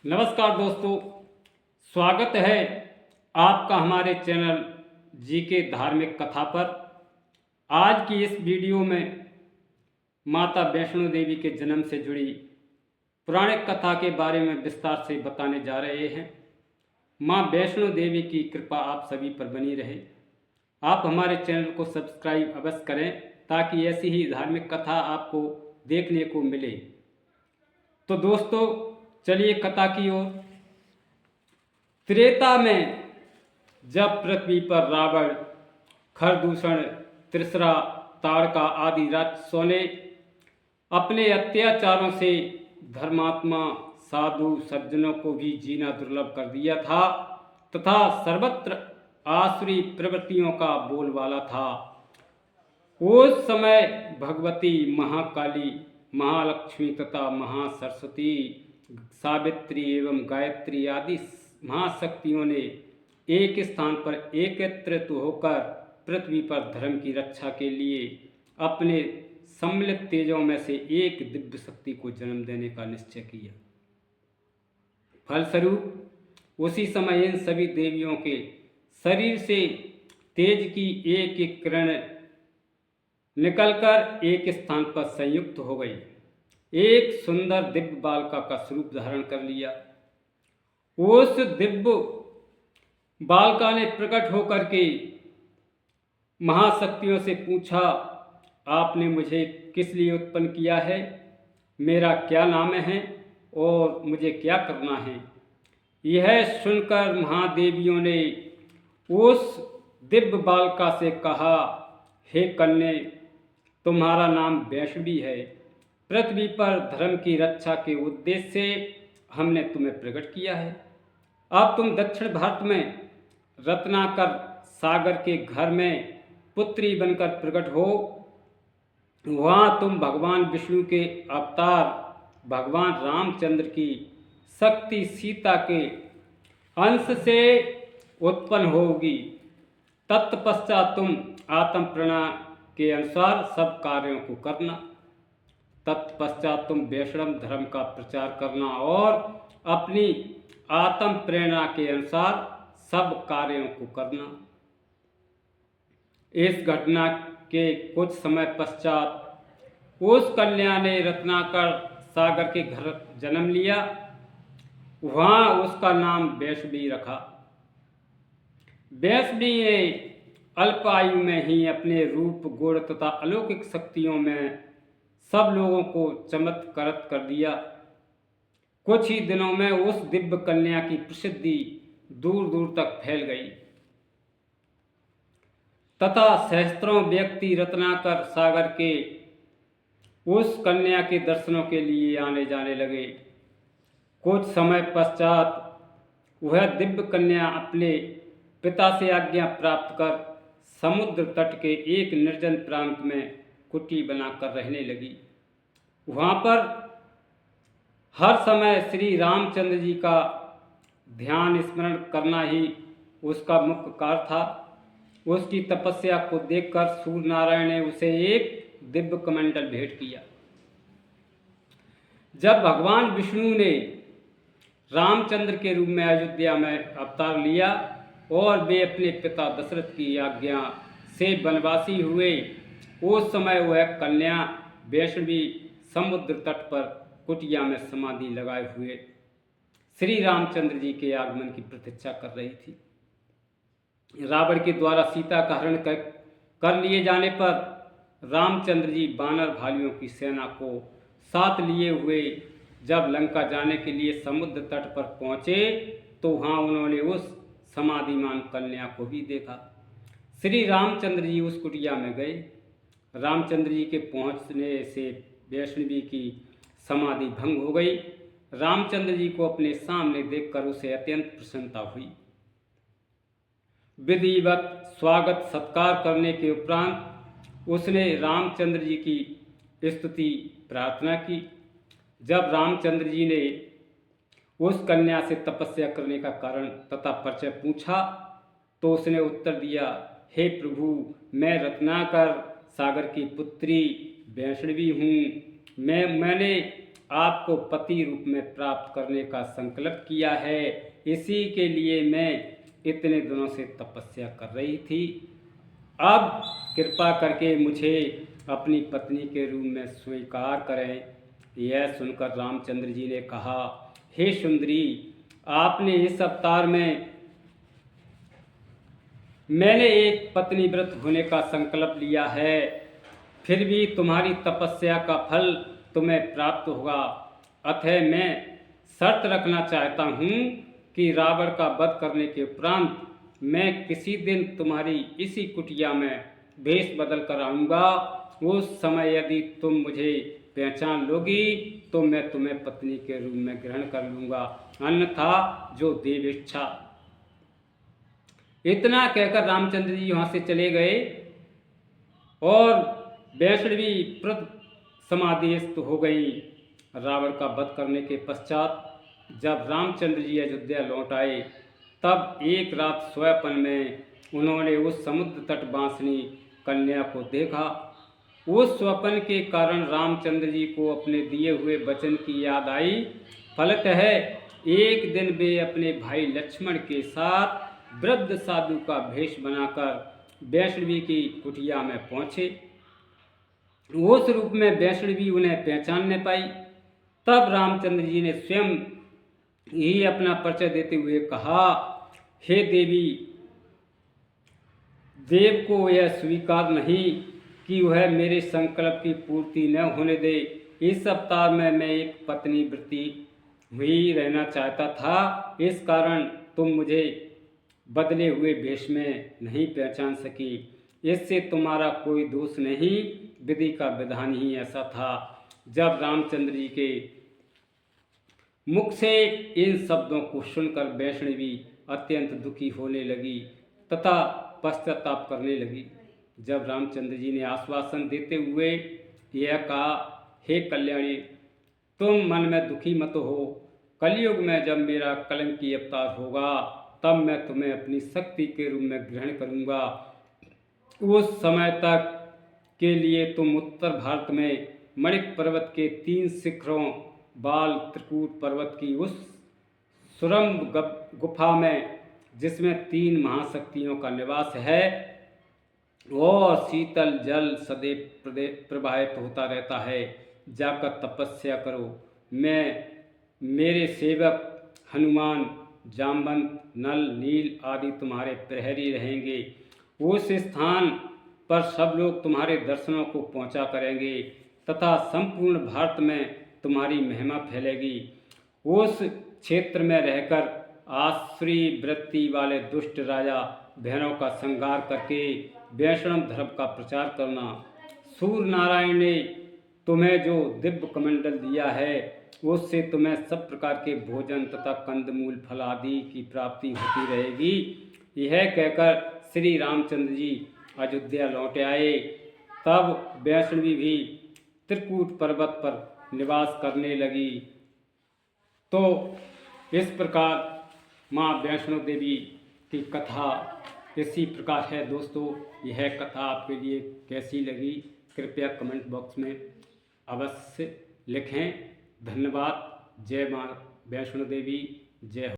नमस्कार दोस्तों, स्वागत है आपका हमारे चैनल जी के धार्मिक कथा पर। आज की इस वीडियो में माता वैष्णो देवी के जन्म से जुड़ी पौराणिक कथा के बारे में विस्तार से बताने जा रहे हैं। माँ वैष्णो देवी की कृपा आप सभी पर बनी रहे। आप हमारे चैनल को सब्सक्राइब अवश्य करें ताकि ऐसी ही धार्मिक कथा आपको देखने को मिले। तो दोस्तों, चलिए कथा की ओर। त्रेता में जब पृथ्वी पर रावण, खरदूषण, त्रिसरा, ताड़का आदि राक्षसों ने अपने अत्याचारों से धर्मात्मा साधु सज्जनों को भी जीना दुर्लभ कर दिया था तथा सर्वत्र आसुरी प्रवृत्तियों का बोलबाला था, उस समय भगवती महाकाली, महालक्ष्मी तथा महासरस्वती, सावित्री एवं गायत्री आदि महाशक्तियों ने एक स्थान पर एकत्रित होकर पृथ्वी पर धर्म की रक्षा के लिए अपने सम्मिलित तेजों में से एक दिव्य शक्ति को जन्म देने का निश्चय किया। फलस्वरूप उसी समय इन सभी देवियों के शरीर से तेज की एक एक किरण निकलकर एक स्थान पर संयुक्त हो गई, एक सुंदर दिव्य बालिका का स्वरूप धारण कर लिया। उस दिव्य बालिका ने प्रकट होकर के महाशक्तियों से पूछा, आपने मुझे किस लिए उत्पन्न किया है, मेरा क्या नाम है और मुझे क्या करना है। यह सुनकर महादेवियों ने उस दिव्य बालिका से कहा, हे कन्या, तुम्हारा नाम वैष्णवी है। पृथ्वी पर धर्म की रक्षा के उद्देश्य से हमने तुम्हें प्रकट किया है। अब तुम दक्षिण भारत में रत्नाकर सागर के घर में पुत्री बनकर प्रकट हो। वहाँ तुम भगवान विष्णु के अवतार भगवान रामचंद्र की शक्ति सीता के अंश से उत्पन्न होगी। तत्पश्चात तुम आत्म प्रेरणा के अनुसार सब कार्यों को करना। तत्पश्चात तुम वैष्णव धर्म का प्रचार करना और अपनी आत्म प्रेरणा के अनुसार सब कार्यों को करना। इस घटना के कुछ समय पश्चात उस कन्या ने रत्नाकर सागर के घर जन्म लिया। वहाँ उसका नाम वैष्णवी रखा। वैष्णवी ने अल्प आयु में ही अपने रूप, गुण तथा अलौकिक शक्तियों में सब लोगों को चमत्कृत कर दिया। कुछ ही दिनों में उस दिव्य कन्या की प्रसिद्धि दूर दूर तक फैल गई तथा सहस्त्रों व्यक्ति रत्नाकर सागर के उस कन्या के दर्शनों के लिए आने जाने लगे। कुछ समय पश्चात वह दिव्य कन्या अपने पिता से आज्ञा प्राप्त कर समुद्र तट के एक निर्जन प्रांत में कुटी बनाकर रहने लगी। वहाँ पर हर समय श्री रामचंद्र जी का ध्यान स्मरण करना ही उसका मुख्य कार्य था। उसकी तपस्या को देखकर सूर्य नारायण ने उसे एक दिव्य कमंडल भेंट किया। जब भगवान विष्णु ने रामचंद्र के रूप में अयोध्या में अवतार लिया और वे अपने पिता दशरथ की आज्ञा से वनवासी हुए, उस समय वह कन्या वैष्णवी समुद्र तट पर कुटिया में समाधि लगाए हुए श्री रामचंद्र जी के आगमन की प्रतीक्षा कर रही थी। रावण के द्वारा सीता का हरण कर लिए जाने पर रामचंद्र जी वानर भालियों की सेना को साथ लिए हुए जब लंका जाने के लिए समुद्र तट पर पहुँचे तो वहाँ उन्होंने उस समाधिमान कन्या को भी देखा। श्री रामचंद्र जी उस कुटिया में गए। रामचंद्र जी के पहुँचने से वैष्णवी की समाधि भंग हो गई। रामचंद्र जी को अपने सामने देखकर उसे अत्यंत प्रसन्नता हुई। विधिवत स्वागत सत्कार करने के उपरांत उसने रामचंद्र जी की स्तुति प्रार्थना की। जब रामचंद्र जी ने उस कन्या से तपस्या करने का कारण तथा परिचय पूछा तो उसने उत्तर दिया, हे प्रभु, मैं रत्नाकर सागर की पुत्री वैष्णवी हूँ। मैंने आपको पति रूप में प्राप्त करने का संकल्प किया है। इसी के लिए मैं इतने दिनों से तपस्या कर रही थी। अब कृपा करके मुझे अपनी पत्नी के रूप में स्वीकार करें। यह सुनकर रामचंद्र जी ने कहा, हे सुंदरी, आपने इस अवतार में मैंने एक पत्नी व्रत होने का संकल्प लिया है, फिर भी तुम्हारी तपस्या का फल तुम्हें प्राप्त होगा। अतः मैं शर्त रखना चाहता हूँ कि रावण का वध करने के उपरांत मैं किसी दिन तुम्हारी इसी कुटिया में वेश बदल कर आऊँगा। उस समय यदि तुम मुझे पहचान लोगी तो मैं तुम्हें पत्नी के रूप में ग्रहण कर लूँगा, अन्यथा जो देव इच्छा। इतना कहकर रामचंद्र जी वहाँ से चले गए और वैष्णवी प्रद समाधिस्थ हो गई। रावण का वध करने के पश्चात जब रामचंद्र जी अयोध्या लौट आए, तब एक रात स्वप्न में उन्होंने उस समुद्र तट बांसनी कन्या को देखा। उस स्वप्न के कारण रामचंद्र जी को अपने दिए हुए वचन की याद आई। फलतः एक दिन वे अपने भाई लक्ष्मण के साथ वृद्ध साधु का भेष बनाकर वैष्णवी की कुटिया में पहुँचे। उस रूप में वैष्णवी उन्हें पहचान न पाई। तब रामचंद्र जी ने स्वयं ही अपना परिचय देते हुए कहा, हे देवी, देव को यह स्वीकार नहीं कि वह मेरे संकल्प की पूर्ति न होने दे। इस अवतार में मैं एक पत्नी व्रती हुई रहना चाहता था, इस कारण तुम मुझे बदले हुए वेश में नहीं पहचान सकी। इससे तुम्हारा कोई दोष नहीं, विधि का विधान ही ऐसा था। जब रामचंद्र जी के मुख से इन शब्दों को सुनकर वैष्णवी अत्यंत दुखी होने लगी तथा पश्चाताप करने लगी। जब रामचंद्र जी ने आश्वासन देते हुए यह कहा, हे कल्याणी, तुम मन में दुखी मत हो। कलयुग में जब मेरा कलंकी अवतार होगा तब मैं तुम्हें अपनी शक्ति के रूप में ग्रहण करूंगा। उस समय तक के लिए तुम उत्तर भारत में मणिक पर्वत के 3 शिखरों बाल त्रिकूट पर्वत की उस सुरम्भ गुफा में, जिसमें 3 महाशक्तियों का निवास है और शीतल जल सदैव प्रवाहित होता रहता है, जाकर तपस्या करो। मैं, मेरे सेवक हनुमान, जामवंत, नल, नील आदि तुम्हारे प्रहरी रहेंगे। उस स्थान पर सब लोग तुम्हारे दर्शनों को पहुंचा करेंगे तथा संपूर्ण भारत में तुम्हारी महिमा फैलेगी। उस क्षेत्र में रहकर आसुरी वृत्ति वाले दुष्ट राजा बहनों का संहार करके वैष्णव धर्म का प्रचार करना। सूर्य नारायण ने तुम्हें जो दिव्य कमंडल दिया है उससे तुम्हें सब प्रकार के भोजन तथा कंदमूल फल आदि की प्राप्ति होती रहेगी। यह कहकर श्री रामचंद्र जी अयोध्या लौट आए। तब वैष्णवी भी त्रिकूट पर्वत पर निवास करने लगी। तो इस प्रकार माँ वैष्णो देवी की कथा इसी प्रकार है। दोस्तों, यह कथा आपके लिए कैसी लगी कृपया कमेंट बॉक्स में अवश्य लिखें। धन्यवाद। जय माँ वैष्णो देवी, जय हो।